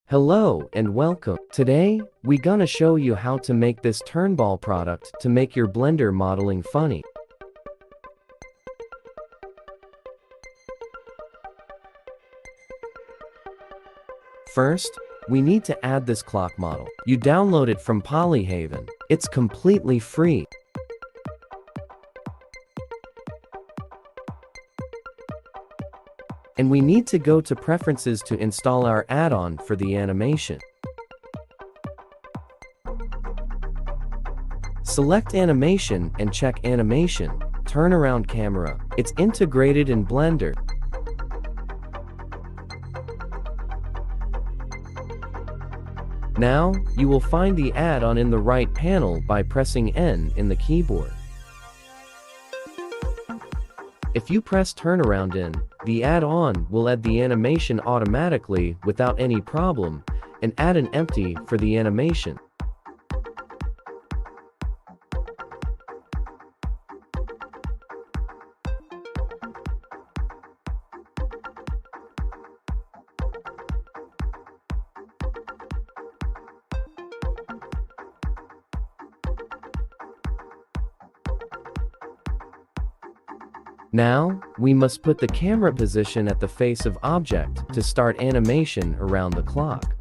Hello and welcome. Today, we gonna show you how to make this turnball product to make your Blender modeling funny. First, we need to add this clock model. You download it from Polyhaven. It's completely free. And we need to go to Preferences to install our add-on for the animation. Select Animation and check Animation, Turnaround Camera. It's integrated in Blender. Now, you will find the add-on in the right panel by pressing N in the keyboard. If you press Turnaround in, the add-on will add the animation automatically without any problem and add an empty for the animation. Now, we must put the camera position at the face of object to start animation around the clock.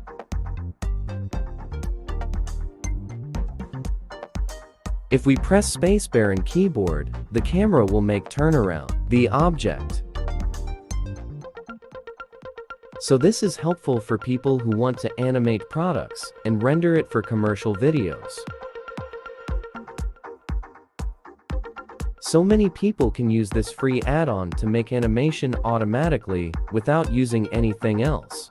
If we press spacebar in keyboard, the camera will make turnaround the object. So this is helpful for people who want to animate products and render it for commercial videos. So many people can use this free add-on to make animation automatically without using anything else.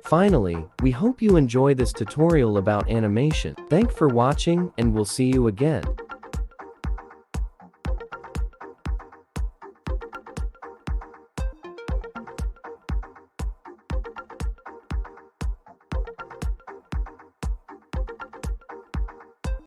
Finally, we hope you enjoy this tutorial about animation. Thanks for watching and we'll see you again.